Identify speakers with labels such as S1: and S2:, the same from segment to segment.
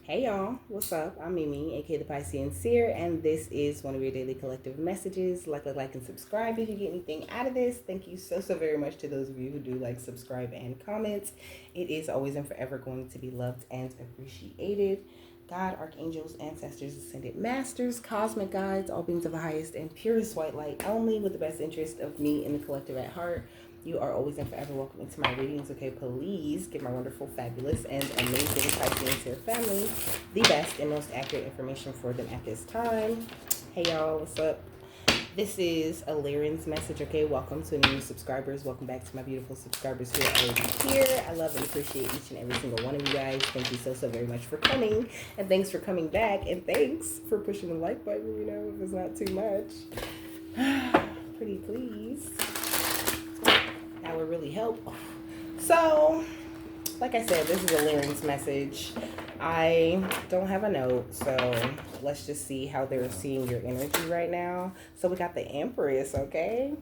S1: Hey y'all, what's up? I'm Mimi, aka the Piscean Seer, and this is one of your daily collective messages. Like, and subscribe if you get anything out of this. Thank you so very much to those of you who do like, subscribe, and comment. It is always and forever going to be loved and appreciated. God, archangels, ancestors, ascended masters, cosmic guides, all beings of the highest and purest white light, only with the best interest of me and the collective at heart. You are always and forever welcome into my readings, okay? Please give my wonderful, fabulous, and amazing Piscean Seer family the best and most accurate information for them at this time. Hey y'all, what's up? This is a Lyrans message, okay? Welcome to new subscribers. Welcome back to my beautiful subscribers who are already here. I love and appreciate each and every single one of you guys. Thank you so very much for coming. And thanks for coming back. And thanks for pushing the like button, if it's not too much. Pretty please. That would really help. So, like I said, this is a Lyrans message. I don't have a note, so let's just see how they're seeing your energy right now. So we got the Empress, okay?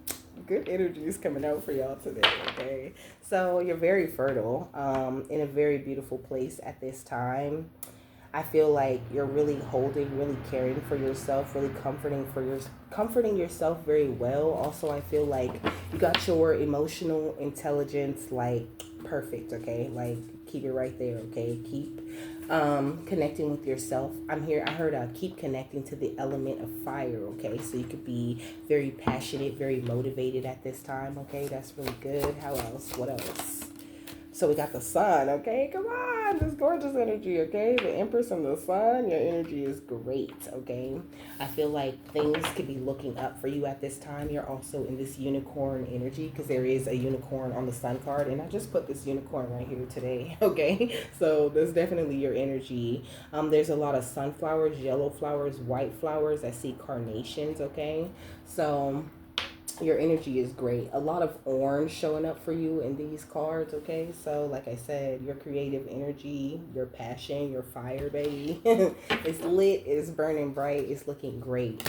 S1: Good energy is coming out for y'all today, okay? So you're very fertile, in a very beautiful place at this time. I feel like you're really holding, really caring for yourself, really comforting yourself very well. Also, I feel like you got your emotional intelligence like perfect, okay? Like keep it right there, okay? Keep connecting with yourself. I heard keep connecting to the element of fire, okay? So you could be very passionate, very motivated at this time, okay? That's really good. How else? What else? So we got the sun, okay? Come on, this gorgeous energy, okay? The Empress and the sun, your energy is great, okay? I feel like things could be looking up for you at this time. You're also in this unicorn energy because there is a unicorn on the sun card, and I just put this unicorn right here today, okay? So that's definitely your energy. There's a lot of sunflowers, yellow flowers, white flowers. I see carnations, okay? So your energy is great. A lot of orange showing up for you in these cards, okay? So, like I said, your creative energy, your passion, your fire, baby. It's lit, it's burning bright, it's looking great.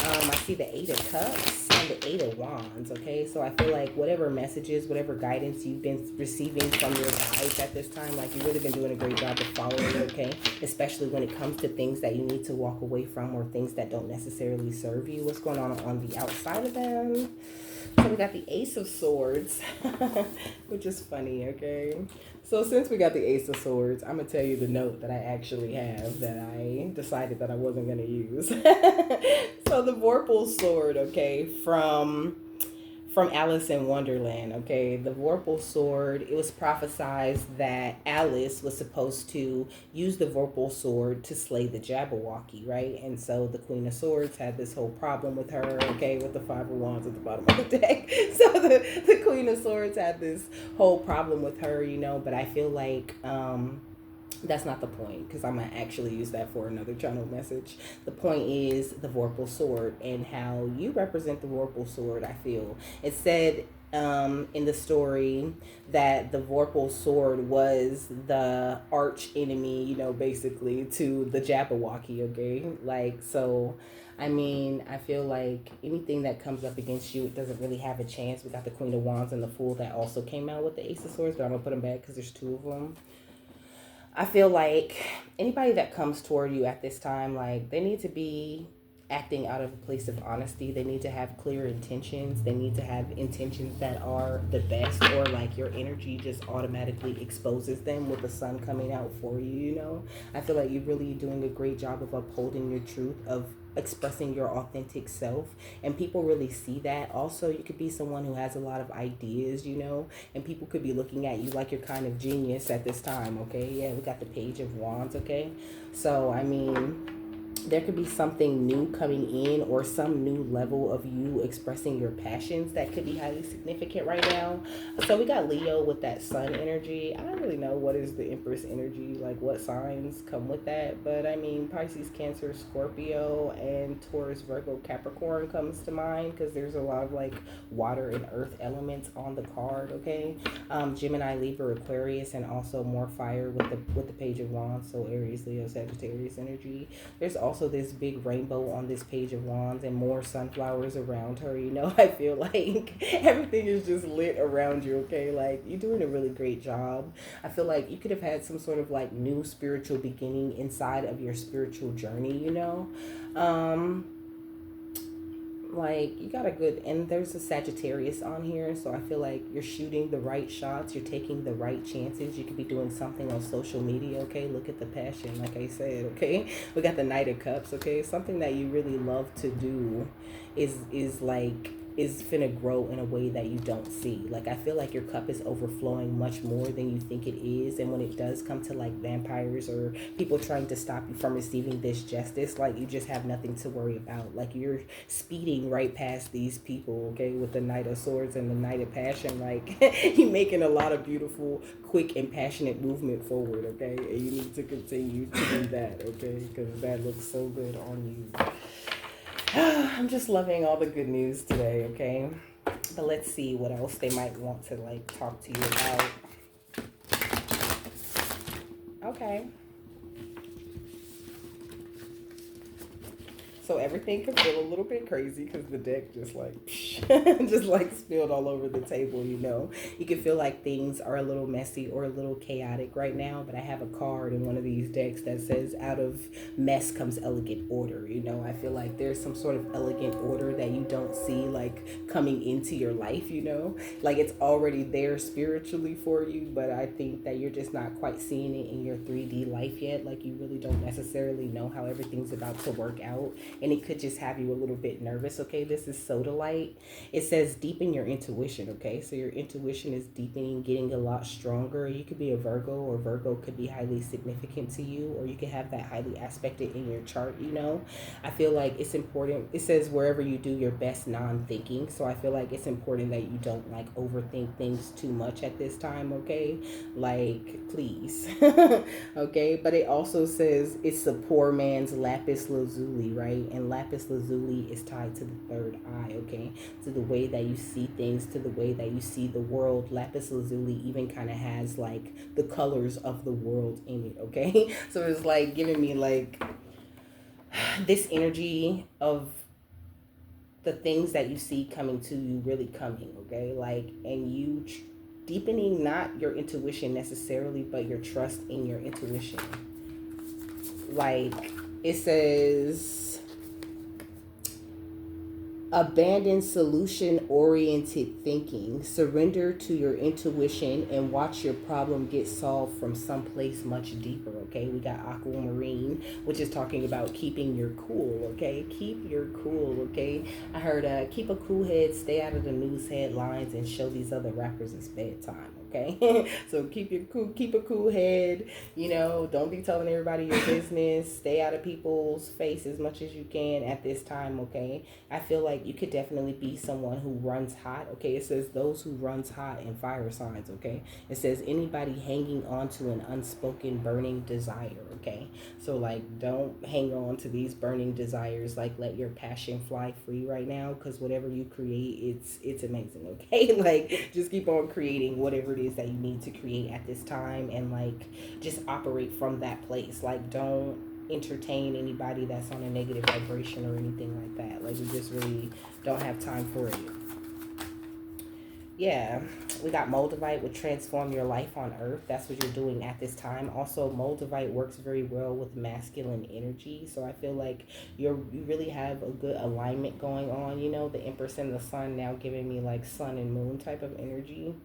S1: I see the Eight of Cups and the Eight of Wands, okay? So I feel like whatever messages, whatever guidance you've been receiving from your guides at this time, like you've really been doing a great job of following, okay? Especially when it comes to things that you need to walk away from or things that don't necessarily serve you. What's going on the outside of them? So we got the Ace of Swords, which is funny, okay? So since we got the Ace of Swords, I'm going to tell you the note that I actually have that I decided that I wasn't going to use. So the Vorpal Sword, okay, from Alice in Wonderland, okay? The Vorpal Sword, it was prophesied that Alice was supposed to use the Vorpal Sword to slay the Jabberwocky, right? And so the Queen of Swords had this whole problem with her, okay, with the Five of Wands at the bottom of the deck. So the Queen of Swords had this whole problem with her, but I feel like that's not the point because I'm going to actually use that for another channel message. The point is the Vorpal Sword and how you represent the Vorpal Sword, I feel. It said in the story that the Vorpal Sword was the arch enemy, basically to the Jabberwocky, okay? Like, so, I mean, I feel like anything that comes up against you, it doesn't really have a chance. We got the Queen of Wands and the Fool that also came out with the Ace of Swords, but I'm going to put them back because there's two of them. I feel like anybody that comes toward you at this time, like they need to be acting out of a place of honesty. They need to have clear intentions. They need to have intentions that are the best, or like your energy just automatically exposes them with the sun coming out for you. I feel like you're really doing a great job of upholding your truth, of expressing your authentic self, and people really see that. Also, you could be someone who has a lot of ideas, and people could be looking at you like you're kind of genius at this time, okay? Yeah, we got the Page of Wands, okay? So, I mean, there could be something new coming in or some new level of you expressing your passions that could be highly significant right now. So we got Leo with that sun energy. I don't really know what is the Empress energy, like what signs come with that. But I mean, Pisces, Cancer, Scorpio, and Taurus, Virgo, Capricorn comes to mind because there's a lot of like water and earth elements on the card, okay? Gemini, Libra, Aquarius, and also more fire with the Page of Wands. So Aries, Leo, Sagittarius energy. There's also also this big rainbow on this page of wands and more sunflowers around her. I feel like everything is just lit around you, okay? Like, you're doing a really great job. I feel like you could have had some sort of like new spiritual beginning inside of your spiritual journey. Um, like, you got a good, and there's a Sagittarius on here, so I feel like you're shooting the right shots, you're taking the right chances. You could be doing something on social media, okay? Look at the passion, like I said, okay? We got the Knight of Cups, okay? Something that you really love to do is finna grow in a way that you don't see. Like, I feel like your cup is overflowing much more than you think it is, and when it does come to like vampires or people trying to stop you from receiving this justice, like, you just have nothing to worry about. Like, you're speeding right past these people, okay, with the Knight of Swords and the Knight of Passion. Like, you're making a lot of beautiful, quick, and passionate movement forward, okay? And you need to continue to do that, okay? Because that looks so good on you. I'm just loving all the good news today, okay? But let's see what else they might want to like talk to you about. Okay. So everything could feel a little bit crazy because the deck just like just like spilled all over the table. You can feel like things are a little messy or a little chaotic right now, but I have a card in one of these decks that says out of mess comes elegant order. I feel like there's some sort of elegant order that you don't see like coming into your life. Like, it's already there spiritually for you, but I think that you're just not quite seeing it in your 3D life yet. Like, you really don't necessarily know how everything's about to work out, and it could just have you a little bit nervous, okay? This is Soda Light. It says deepen your intuition, okay? So your intuition is deepening, getting a lot stronger. You could be a Virgo, or Virgo could be highly significant to you, or you could have that highly aspected in your chart. I feel like it's important. It says wherever you do your best non-thinking, so I feel like it's important that you don't like overthink things too much at this time, okay? Like, please. Okay? But it also says it's the poor man's lapis lazuli, right? And lapis lazuli is tied to the third eye, okay? To the way that you see things, to the way that you see the world. Lapis lazuli even kind of has like the colors of the world in it, okay? So it's like giving me like this energy of the things that you see coming to you really coming, okay? Like, and you deepening not your intuition necessarily, but your trust in your intuition. Like, it says abandon solution-oriented thinking. Surrender to your intuition and watch your problem get solved from someplace much deeper, okay? We got aquamarine, which is talking about keeping your cool, okay? Keep your cool, okay? I heard keep a cool head, stay out of the news headlines, and show these other rappers it's bedtime, okay? So keep a cool head, don't be telling everybody your business. Stay out of people's face as much as you can at this time, okay? I feel like you could definitely be someone who runs hot, okay? It says those who runs hot in fire signs, okay? It says anybody hanging on to an unspoken burning desire, okay? So like, don't hang on to these burning desires. Like, let your passion fly free right now, because whatever you create, it's amazing, okay? Like, just keep on creating whatever it is that you need to create at this time, and like, just operate from that place. Like, don't entertain anybody that's on a negative vibration or anything like that. Like, we just really don't have time for it. Yeah, we got Moldavite would transform your life on earth. That's what you're doing at this time. Also, Moldavite works very well with masculine energy, so I feel like you really have a good alignment going on. The Empress and the Sun now giving me like sun and moon type of energy.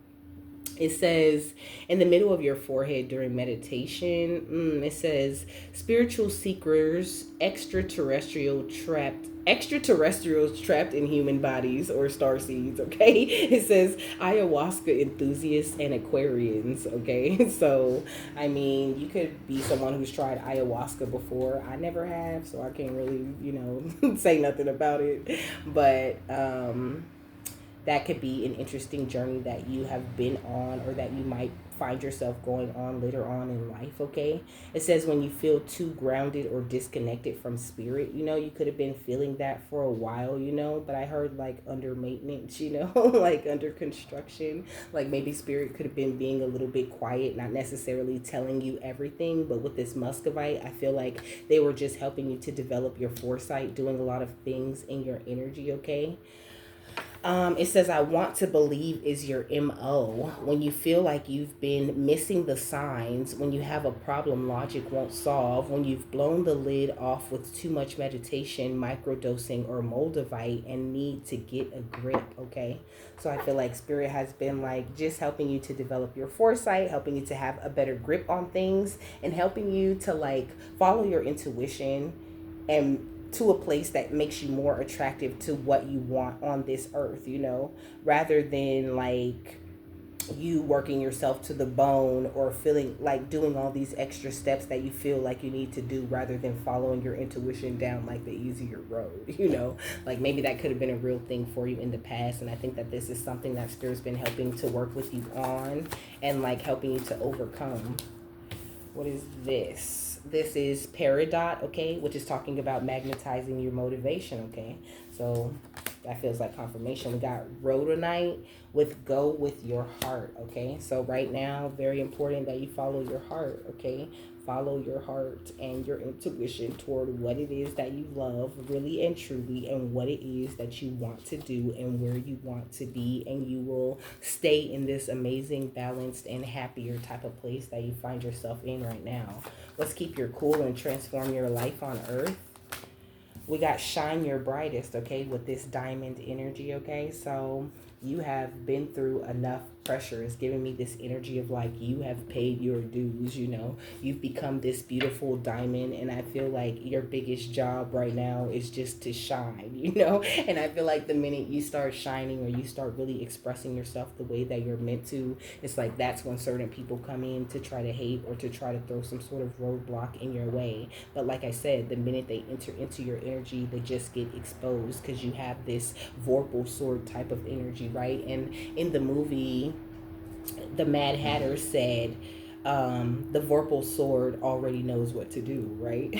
S1: It says in the middle of your forehead during meditation, it says spiritual seekers, extraterrestrials trapped in human bodies or star seeds, okay? It says ayahuasca enthusiasts and Aquarians, okay? So, I mean, you could be someone who's tried ayahuasca before. I never have, so I can't really, say nothing about it. But, that could be an interesting journey that you have been on, or that you might find yourself going on later on in life, okay? It says when you feel too grounded or disconnected from spirit, you know, you could have been feeling that for a while, you know, but I heard like under maintenance, you know, like under construction, like maybe spirit could have been being a little bit quiet, not necessarily telling you everything, but with this Muscovite, I feel like they were just helping you to develop your foresight, doing a lot of things in your energy, okay? It says, I want to believe is your MO. When you feel like you've been missing the signs, when you have a problem logic won't solve, when you've blown the lid off with too much meditation, microdosing, or moldavite and need to get a grip, okay? So I feel like spirit has been like just helping you to develop your foresight, helping you to have a better grip on things, and helping you to like follow your intuition and to a place that makes you more attractive to what you want on this earth, you know, rather than like you working yourself to the bone or feeling like doing all these extra steps that you feel like you need to do rather than following your intuition down like the easier road, you know, like maybe that could have been a real thing for you in the past. And I think that this is something that spirit's been helping to work with you on and like helping you to overcome. What is this? This is Peridot, okay, which is talking about magnetizing your motivation, okay? So that feels like confirmation. We got Rhodonite with go with your heart, okay? So right now, very important that you follow your heart, okay? Follow your heart and your intuition toward what it is that you love really and truly, and what it is that you want to do and where you want to be, and you will stay in this amazing, balanced, and happier type of place that you find yourself in right now. Let's keep your cool and transform your life on earth. We got shine your brightest, okay, with this diamond energy, okay? So you have been through enough pressure. It's giving me this energy of like you have paid your dues, you know. You've become this beautiful diamond, and I feel like your biggest job right now is just to shine, you know. And I feel like the minute you start shining or you start really expressing yourself the way that you're meant to, it's like that's when certain people come in to try to hate or to try to throw some sort of roadblock in your way. But like I said, the minute they enter into your energy, they just get exposed because you have this Vorpal sword type of energy, right? And in the movie, the Mad Hatter said, the Vorpal sword already knows what to do, right?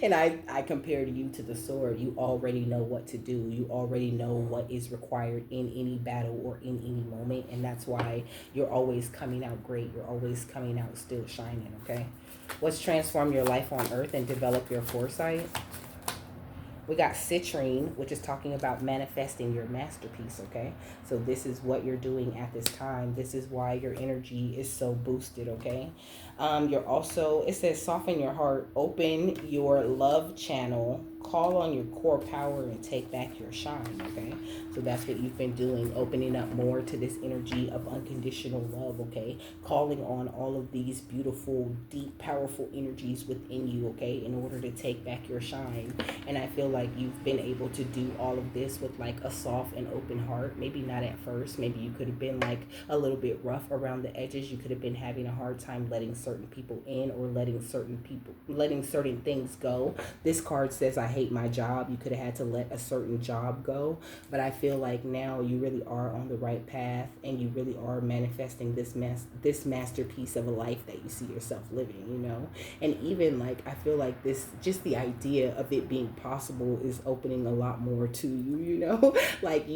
S1: And I compared you to the sword. You already know what to do. You already know what is required in any battle or in any moment. And that's why you're always coming out great. You're always coming out still shining, okay? Let's transform your life on earth and develop your foresight. We got citrine, which is talking about manifesting your masterpiece, okay? So this is what you're doing at this time. This is why your energy is so boosted, okay? You're also, it says soften your heart, open your love channel, call on your core power, and take back your shine, okay? So that's what you've been doing, opening up more to this energy of unconditional love, okay? Calling on all of these beautiful, deep, powerful energies within you, okay, in order to take back your shine. And I feel like you've been able to do all of this with like a soft and open heart. Maybe not at first. Maybe you could have been like a little bit rough around the edges. You could have been having a hard time letting certain people in or letting certain things go. This card says, I hate my job. You could have had to let a certain job go. But I feel like now you really are on the right path, and you really are manifesting this masterpiece of a life that you see yourself living, you know? And even like, I feel like this, just the idea of it being possible is opening a lot more to you, you know? like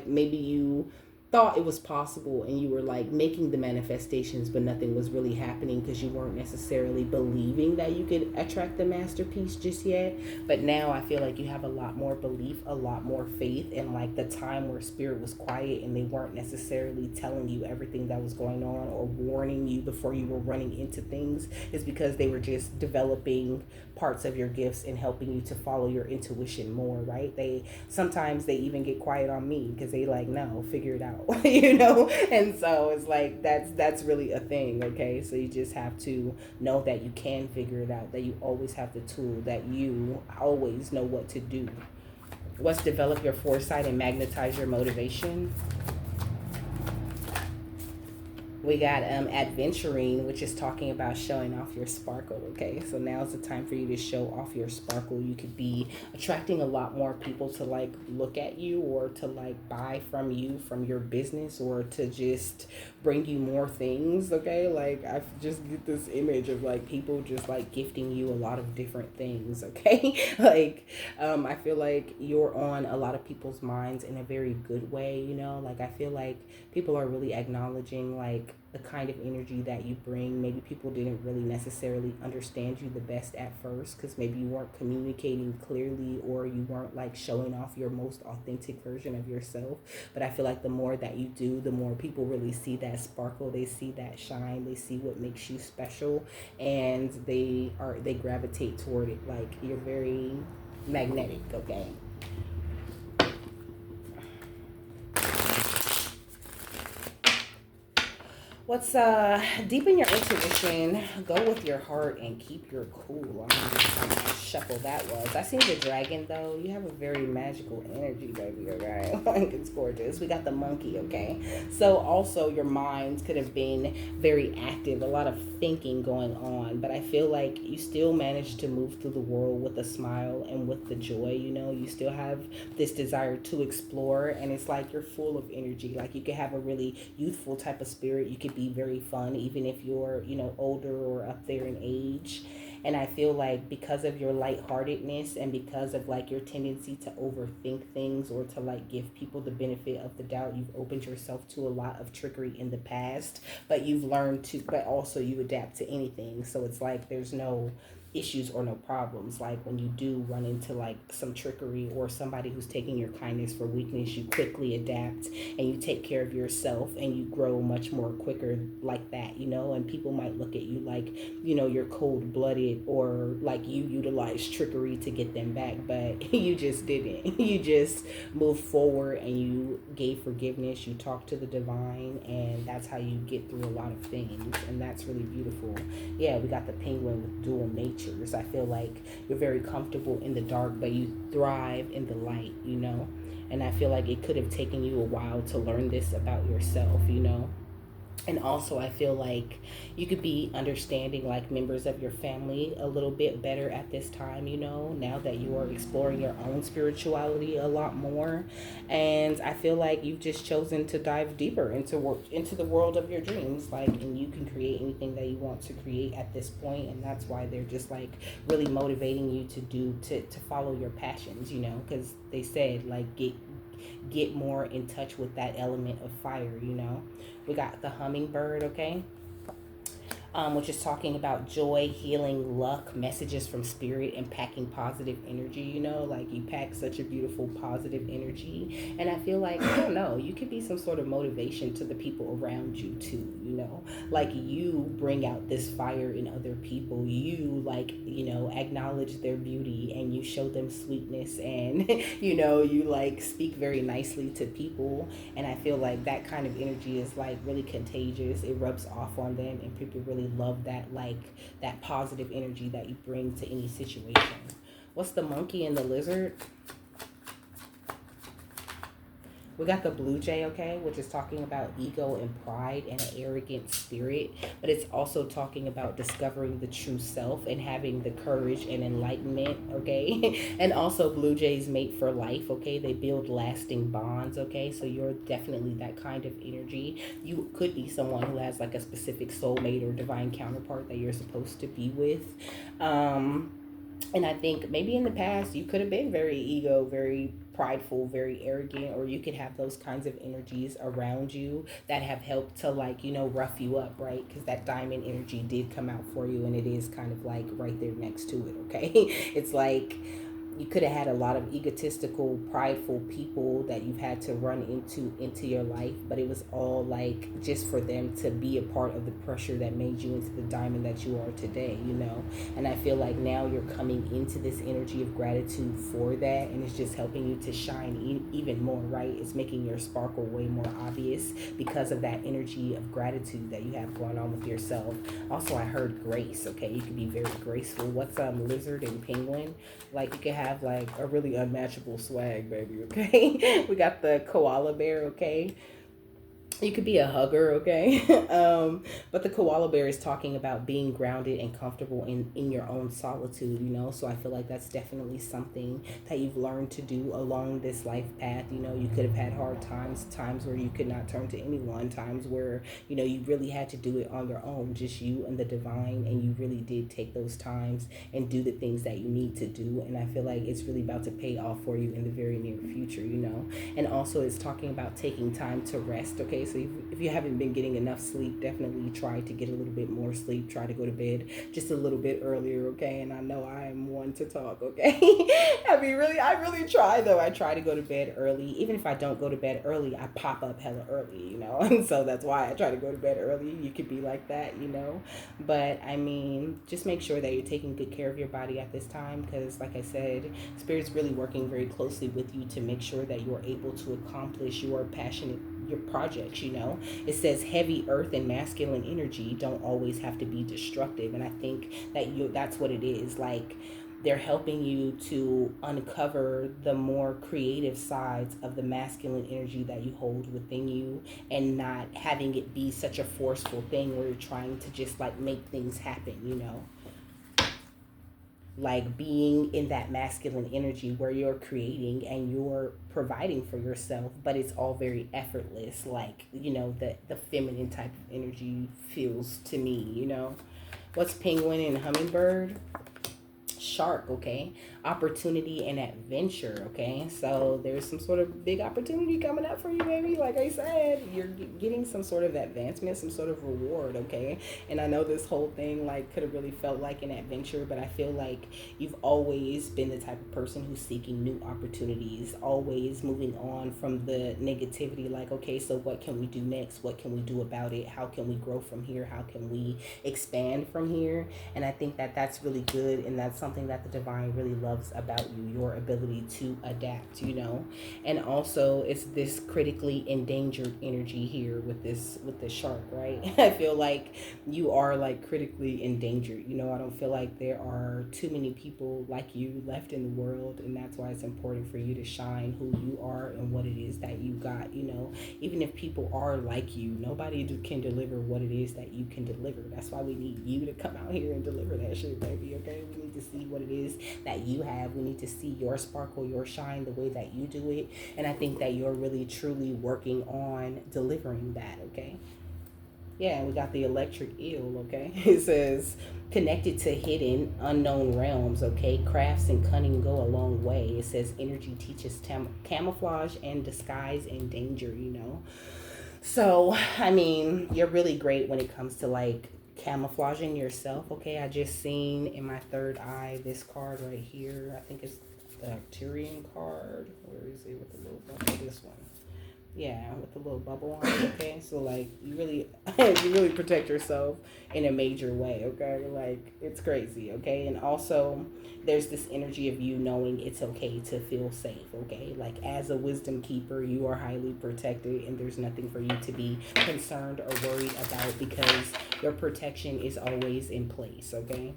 S1: maybe you thought it was possible and you were like making the manifestations, but nothing was really happening because you weren't necessarily believing that you could attract the masterpiece just yet. But now I feel like you have a lot more belief, a lot more faith, and like the time where spirit was quiet and they weren't necessarily telling you everything that was going on or warning you before you were running into things, is because they were just developing parts of your gifts and helping you to follow your intuition more, right? Sometimes they even get quiet on me because they like, no, figure it out. You know. And so it's like that's really a thing, okay? So you just have to know that you can figure it out, that you always have the tool, that you always know what to do. Let's develop your foresight and magnetize your motivation. We got adventuring, which is talking about showing off your sparkle. Okay, so now's the time for you to show off your sparkle. You could be attracting a lot more people to like look at you, or to like buy from you, from your business, or to just bring you more things. Okay, like I just get this image of like people just like gifting you a lot of different things. Okay, like I feel like you're on a lot of people's minds in a very good way. You know, like I feel like people are really acknowledging like the kind of energy that you bring. Maybe people didn't really necessarily understand you the best at first because maybe you weren't communicating clearly, or you weren't like showing off your most authentic version of yourself. But I feel like the more that you do, the more people really see that sparkle, they see that shine, they see what makes you special, and they gravitate toward it. Like you're very magnetic. Okay, what's deepen your intuition, go with your heart, and keep your cool. I'm gonna see how much shuffle that was. I see the dragon though. You have a very magical energy, baby. Okay, like it's gorgeous. We got the monkey. Okay, so also your mind could have been very active, a lot of thinking going on, but I feel like you still managed to move through the world with a smile and with the joy. You know, you still have this desire to explore, and it's like you're full of energy. Like you could have a really youthful type of spirit. You could be very fun even if you're, you know, older or up there in age. And I feel like because of your lightheartedness, and because of like your tendency to overthink things, or to like give people the benefit of the doubt, you've opened yourself to a lot of trickery in the past. But you've learned to, but also you adapt to anything. So it's like there's no issues or no problems. Like when you do run into like some trickery, or somebody who's taking your kindness for weakness, you quickly adapt and you take care of yourself, and you grow much more quicker like that, you know. And people might look at you like, you know, you're cold blooded, or like you utilize trickery to get them back, but you just didn't. You just moved forward and you gave forgiveness, you talked to the divine, and that's how you get through a lot of things. And that's really beautiful. Yeah, we got the penguin with dual natures. I feel like you're very comfortable in the dark, but you thrive in the light, you know. And I feel like it could have taken you a while to learn this about yourself, you know. And also I feel like you could be understanding like members of your family a little bit better at this time, you know, now that you are exploring your own spirituality a lot more. And I feel like you've just chosen to dive deeper into into the world of your dreams, like, and you can create anything that you want to create at this point. And that's why they're just like really motivating you to to follow your passions, you know, because they said like get more in touch with that element of fire, you know. We got the hummingbird. Okay, which is talking about joy, healing, luck, messages from spirit, and packing positive energy. You know, like you pack such a beautiful positive energy. And I feel like, I don't know, you could be some sort of motivation to the people around you too, you know, like you bring out this fire in other people. You, like, you know, acknowledge their beauty, and you show them sweetness, and, you know, you like speak very nicely to people. And I feel like that kind of energy is like really contagious. It rubs off on them, and people really love that, like that positive energy that you bring to any situation. What's the monkey and the lizard? We got the blue jay. Okay, which is talking about ego and pride and an arrogant spirit, but it's also talking about discovering the true self and having the courage and enlightenment. Okay, and also blue jays mate for life. Okay, they build lasting bonds. Okay, so you're definitely that kind of energy. You could be someone who has like a specific soulmate or divine counterpart that you're supposed to be with. And I think maybe in the past you could have been very ego, very prideful, very arrogant, or you could have those kinds of energies around you that have helped to, like, you know, rough you up, right? Because that diamond energy did come out for you, and it is kind of like right there next to it. Okay, it's like you could have had a lot of egotistical, prideful people that you've had to run into your life, but it was all like just for them to be a part of the pressure that made you into the diamond that you are today, you know. And I feel like now you're coming into this energy of gratitude for that, and it's just helping you to shine even more, right? It's making your sparkle way more obvious because of that energy of gratitude that you have going on with yourself. Also, I heard grace. Okay, you can be very graceful. What's lizard and penguin? Like you can have like a really unmatchable swag, baby. Okay, we got the koala bear. Okay, You could be a hugger, okay? But the koala bear is talking about being grounded and comfortable in your own solitude, you know? So I feel like that's definitely something that you've learned to do along this life path. You know, you could have had hard times, times where you could not turn to anyone, times where, you know, you really had to do it on your own, just you and the divine, and you really did take those times and do the things that you need to do. And I feel like it's really about to pay off for you in the very near future, you know? And also it's talking about taking time to rest, okay? So if you haven't been getting enough sleep, definitely try to get a little bit more sleep. Try to go to bed just a little bit earlier, okay? And I know I am one to talk, okay? I really try though. I try to go to bed early. Even if I don't go to bed early, I pop up hella early, you know? And so that's why I try to go to bed early. You could be like that, you know? But I mean, just make sure that you're taking good care of your body at this time, because like I said, Spirit's really working very closely with you to make sure that you're able to accomplish your projects, you know. It says heavy earth and masculine energy don't always have to be destructive, and I think that's what it is. Like, they're helping you to uncover the more creative sides of the masculine energy that you hold within you, and not having it be such a forceful thing where you're trying to just like make things happen, you know. Like being in that masculine energy where you're creating and you're providing for yourself, but it's all very effortless, like, you know, the feminine type of energy feels to me, you know. What's penguin and hummingbird? Shark, okay? Opportunity and adventure, okay? So there's some sort of big opportunity coming up for you, baby. Like I said, you're getting some sort of advancement, some sort of reward, okay? And I know this whole thing like could have really felt like an adventure, but I feel like you've always been the type of person who's seeking new opportunities, always moving on from the negativity. Like, okay, so what can we do next? What can we do about it? How can we grow from here? How can we expand from here? And I think that that's really good, and that's something that the divine really loves about you, your ability to adapt, you know. And also it's this critically endangered energy here with the shark, right? I feel like you are like critically endangered, you know. I don't feel like there are too many people like you left in the world, and that's why it's important for you to shine who you are and what it is that you got, you know. Even if people are like you, nobody can deliver what it is that you can deliver. That's why we need you to come out here and deliver that shit, baby, okay? We need to see what it is that you have. We need to see your sparkle, your shine, the way that you do it. And I think that you're really truly working on delivering that, okay? Yeah, we got the electric eel, okay? It says connected to hidden, unknown realms, okay? Crafts and cunning go a long way. It says energy teaches camouflage and disguise and danger, you know? So, I mean, you're really great when it comes to like camouflaging yourself, okay? I just seen in my third eye this card right here. I think it's the Tyrion card. Where is it with the little bubble? This one. Yeah, with the little bubble on it, okay? So like you really you really protect yourself in a major way, okay? Like it's crazy, okay? And also there's this energy of you knowing it's okay to feel safe, okay? Like as a wisdom keeper, you are highly protected, and there's nothing for you to be concerned or worried about, because your protection is always in place, okay?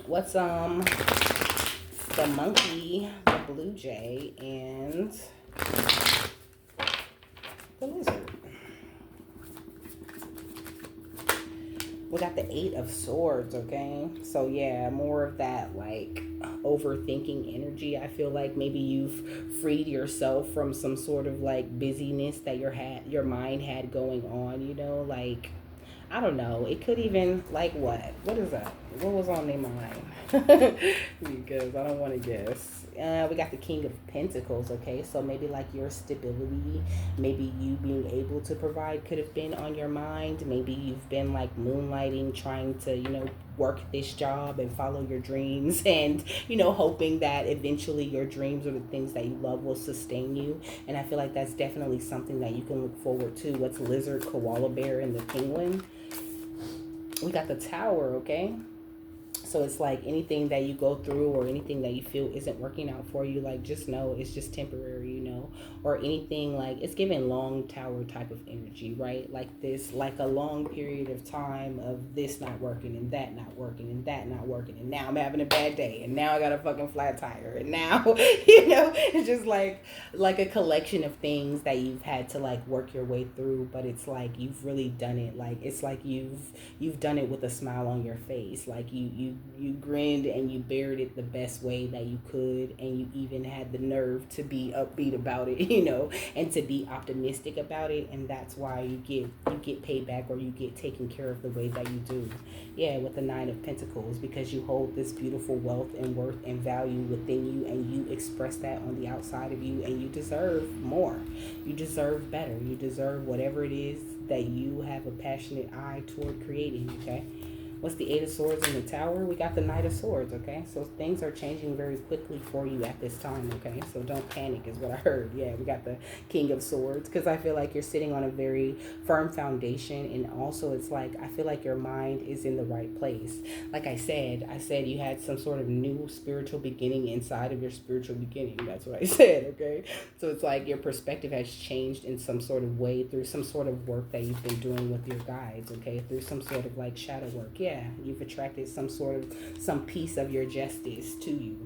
S1: What's the monkey, the blue jay, and the lizard? We got the 8 of Swords, okay? So yeah, more of that like overthinking energy. I feel like maybe you've freed yourself from some sort of like busyness that your mind had going on, you know, like I don't know. It could even like what is that? What was on their mind? Because I don't want to guess. We got the King of Pentacles, okay? So maybe like your stability, maybe you being able to provide could have been on your mind. Maybe you've been like moonlighting, trying to, you know, work this job and follow your dreams, and, you know, hoping that eventually your dreams or the things that you love will sustain you. And I feel like that's definitely something that you can look forward to. What's lizard, koala bear, and the penguin? We got the Tower, okay? So it's like anything that you go through or anything that you feel isn't working out for you, like just know it's just temporary, or anything, like it's giving long tower type of energy, right? Like this, like a long period of time of this not working and that not working and that not working, and now I'm having a bad day, and now I got a fucking flat tire, and now it's just like a collection of things that you've had to like work your way through, but it's like you've really done it. Like it's like you've done it with a smile on your face. Like you grinned and you bared it the best way that you could, and you even had the nerve to be upbeat about it, and to be optimistic about it, and that's why you get paid back, or you get taken care of the way that you do. Yeah, with the Nine of Pentacles, because you hold this beautiful wealth and worth and value within you, and you express that on the outside of you, and you deserve more. You deserve better. You deserve whatever it is that you have a passionate eye toward creating, okay? What's the Eight of Swords in the Tower? We got the Knight of Swords, okay? So things are changing very quickly for you at this time, okay? So don't panic is what I heard. Yeah, we got the King of Swords, because I feel like you're sitting on a very firm foundation, and also it's like I feel like your mind is in the right place. Like I said you had some sort of new spiritual beginning inside of your spiritual beginning. That's what I said, okay? So it's like your perspective has changed in some sort of way through some sort of work that you've been doing with your guides, okay? Through some sort of like shadow work. Yeah, you've attracted some piece of your justice to you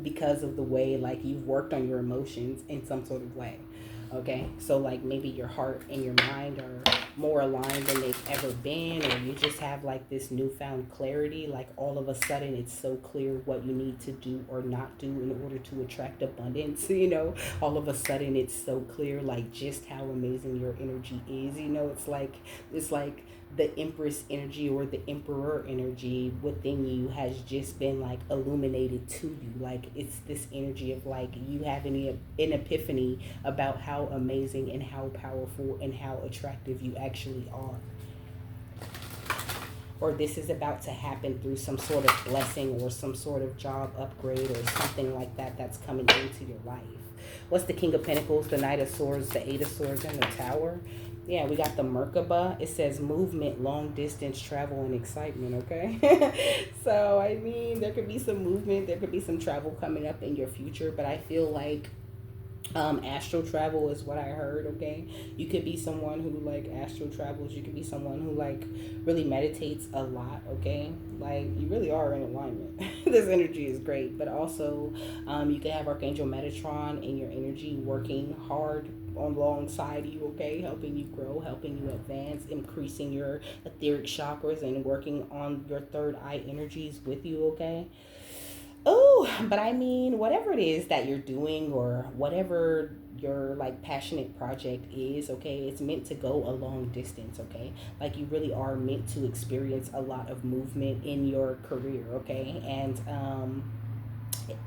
S1: because of the way like you've worked on your emotions in some sort of way. Okay, so like maybe your heart and your mind are more aligned than they've ever been, or you just have like this newfound clarity. Like all of a sudden it's so clear what you need to do or not do in order to attract abundance. All of a sudden it's so clear like just how amazing your energy is. It's like the Empress energy or the Emperor energy within you has just been like illuminated to you. Like it's this energy of like you having an epiphany about how amazing and how powerful and how attractive you actually are. Or this is about to happen through some sort of blessing or some sort of job upgrade or something like that that's coming into your life. What's the King of Pentacles, the Knight of Swords, the Eight of Swords, and the Tower? Yeah, we got the Merkaba. It says movement, long distance travel, and excitement, okay? So, I mean, there could be some movement. There could be some travel coming up in your future. But I feel like astral travel is what I heard, okay? You could be someone who, like, astral travels. You could be someone who, like, really meditates a lot, okay? Like, you really are in alignment. This energy is great. But also, you could have Archangel Metatron in your energy working hard alongside you, okay, helping you grow, helping you advance, increasing your etheric chakras, and working on your third eye energies with you, okay? Oh, but I mean, whatever it is that you're doing, or whatever your like passionate project is, okay, it's meant to go a long distance, okay? Like you really are meant to experience a lot of movement in your career, okay? And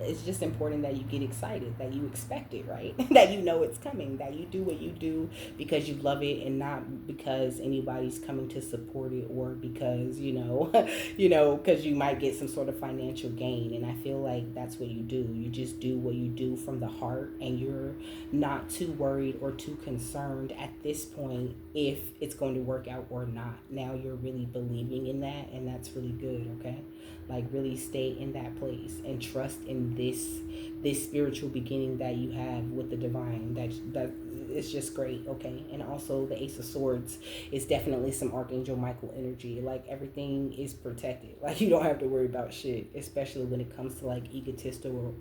S1: it's just important that you get excited, that you expect it, right? That you know it's coming, that you do what you do because you love it, and not because anybody's coming to support it, or because because you might get some sort of financial gain. And I feel like that's what you do. You just do what you do from the heart, and you're not too worried or too concerned at this point if it's going to work out or not. Now you're really believing in that, and that's really good, okay? Like really stay in that place and trust in this spiritual beginning that you have with the divine. That it's just great, okay? And also the Ace of Swords is definitely some Archangel Micheal energy. Like everything is protected. Like you don't have to worry about shit, especially when it comes to like egotistical,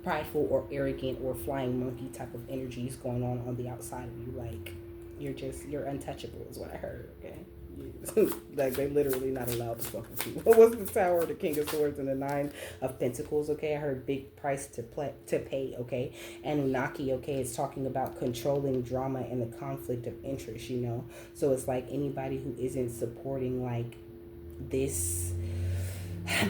S1: prideful, or arrogant, or flying monkey type of energies going on the outside of you. Like you're untouchable is what I heard, okay? Like they're literally not allowed to fuck with you. What was the Tower, the King of Swords, and the Nine of Pentacles? Okay, I heard big price to pay. Okay, Anunnaki. Okay, it's talking about controlling drama and the conflict of interest. So it's like anybody who isn't supporting like this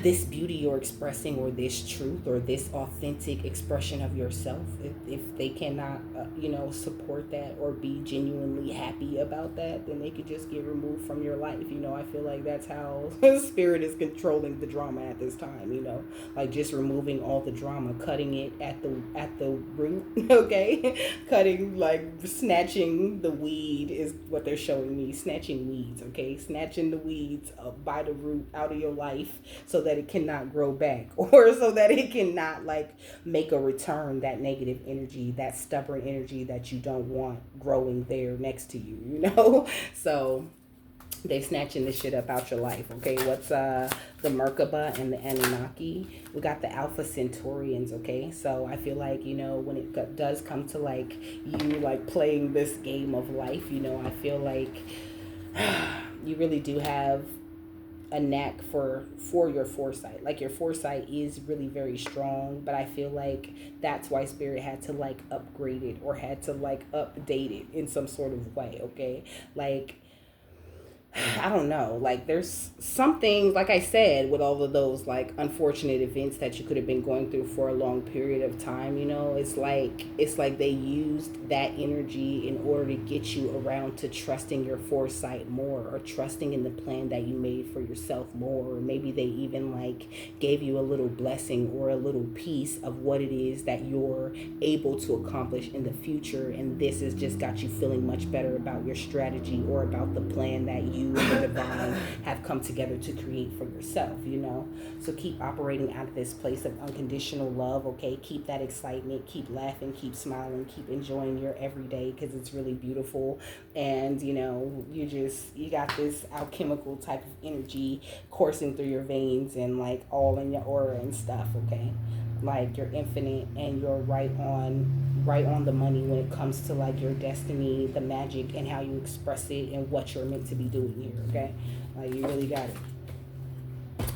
S1: this beauty you're expressing, or this truth, or this authentic expression of yourself, if they cannot support that or be genuinely happy about that, then they could just get removed from your life. I feel like that's how spirit is controlling the drama at this time. Like just removing all the drama, cutting it at the root. Okay. Cutting, like snatching the weed is what they're showing me. Snatching weeds. Okay. Snatching the weeds by the root out of your life, so that it cannot grow back, or so that it cannot like make a return, that negative energy, that stubborn energy that you don't want growing there next to you. So they snatching this shit up out your life. Okay, what's the Merkaba and the Anunnaki? We got the Alpha Centaurians. Okay, so I feel like when it does come to like you like playing this game of life, I feel like you really do have a knack for your foresight. Like your foresight is really very strong, but I feel like that's why spirit had to like upgrade it, or had to like update it in some sort of way. Okay, like I don't know. Like there's something, like I said, with all of those like unfortunate events that you could have been going through for a long period of time, it's like they used that energy in order to get you around to trusting your foresight more, or trusting in the plan that you made for yourself more, or maybe they even like gave you a little blessing or a little piece of what it is that you're able to accomplish in the future, and this has just got you feeling much better about your strategy, or about the plan that you and the divine have come together to create for yourself. So keep operating out of this place of unconditional love. Okay, keep that excitement, keep laughing, keep smiling, keep enjoying your everyday, because it's really beautiful. And you got this alchemical type of energy coursing through your veins and like all in your aura and stuff. Okay, like you're infinite, and you're right on the money when it comes to like your destiny, the magic, and how you express it, and what you're meant to be doing here. Okay, like you really got it.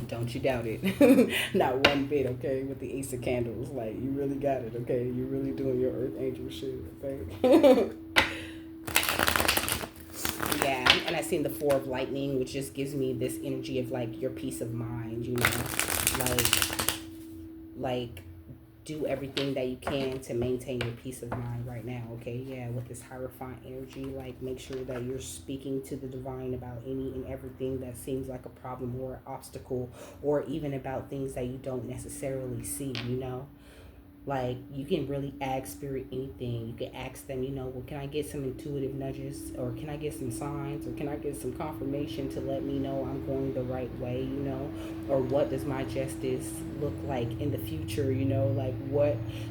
S1: Don't you doubt it. Not one bit. Okay, with the Ace of Candles, like you really got it. Okay, you're really doing your Earth Angel shit. Okay. Yeah, and I seen the Four of Lightning, which just gives me this energy of like your peace of mind. Like do everything that you can to maintain your peace of mind right now. Okay, yeah, with this Hierophant energy, like make sure that you're speaking to the divine about any and everything that seems like a problem or an obstacle, or even about things that you don't necessarily see. Like you can really ask spirit anything. You can ask them, well, can I get some intuitive nudges, or can I get some signs, or can I get some confirmation to let me know I'm going the right way, or what does my justice look like in the future,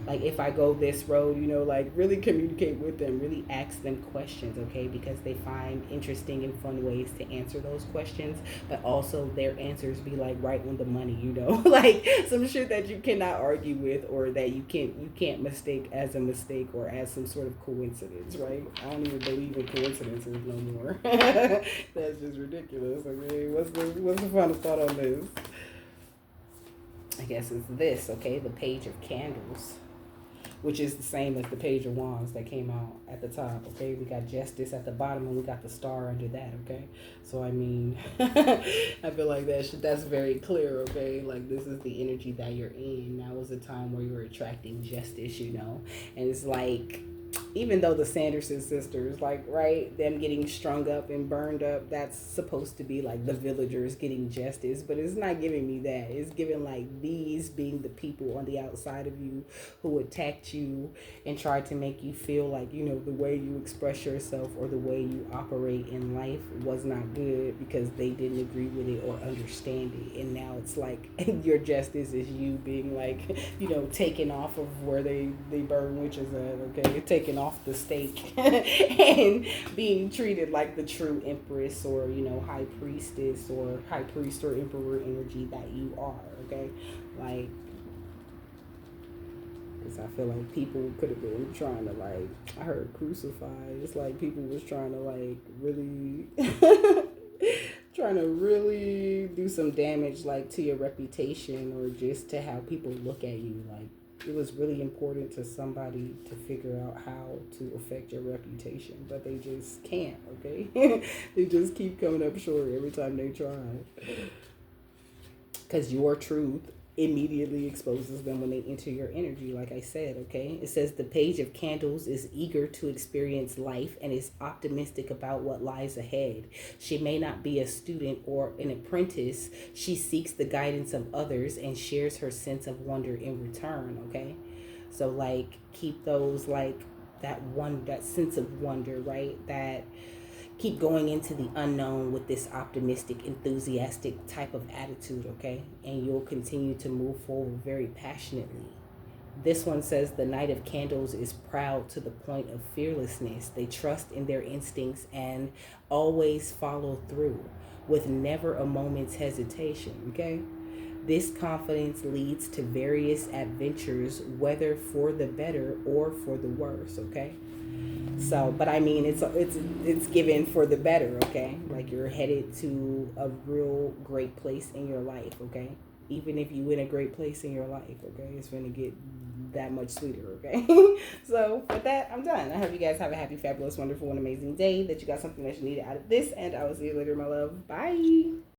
S1: like if I go this road, like really communicate with them, really ask them questions. Okay, because they find interesting and fun ways to answer those questions, but also their answers be like right on the money, like some shit that you cannot argue with, or that you can't mistake as a mistake, or as some sort of coincidence, right? I don't even believe in coincidences no more. That's just ridiculous. Okay, what's the final thought on this? I guess it's this. Okay, the Page of Candles, which is the same as the Page of Wands that came out at the top. Okay, we got Justice at the bottom, and we got the Star under that. Okay, so I mean, I feel like that's very clear. Okay, like this is the energy that you're in. Now is the time where you're attracting justice, and it's like, even though the Sanderson sisters, like, right, them getting strung up and burned up, that's supposed to be like the villagers getting justice, but it's not giving me that. It's giving like these being the people on the outside of you who attacked you and tried to make you feel like, the way you express yourself or the way you operate in life was not good, because they didn't agree with it or understand it. And now it's like your justice is you being like, taken off of where they burn witches at. Okay, taken off the stake and being treated like the true Empress, or high priestess, or high priest or emperor energy that you are. Okay, like, because I feel like people could have been trying to, like, I heard crucified. It's like people was trying to like really trying to really do some damage, like to your reputation, or just to how people look at you. Like, it was really important to somebody to figure out how to affect your reputation, but they just can't. Okay, they just keep coming up short every time they try. because your truth immediately exposes them when they enter your energy, like I said. Okay, it says the Page of Candles is eager to experience life and is optimistic about what lies ahead. She may not be a student or an apprentice. She seeks the guidance of others and shares her sense of wonder in return. Okay, so like keep those like that sense of wonder, right? That keep going into the unknown with this optimistic, enthusiastic type of attitude, okay? And you'll continue to move forward very passionately. This one says the Knight of Candles is proud to the point of fearlessness. They trust in their instincts and always follow through with never a moment's hesitation, okay? This confidence leads to various adventures, whether for the better or for the worse, okay? So, but I mean, it's given for the better, okay? Like you're headed to a real great place in your life, okay? Even if you in a great place in your life, okay, it's gonna get that much sweeter, okay? So with that, I'm done. I hope you guys have a happy, fabulous, wonderful, and amazing day. That you got something that you needed out of this, and I will see you later, my love. Bye.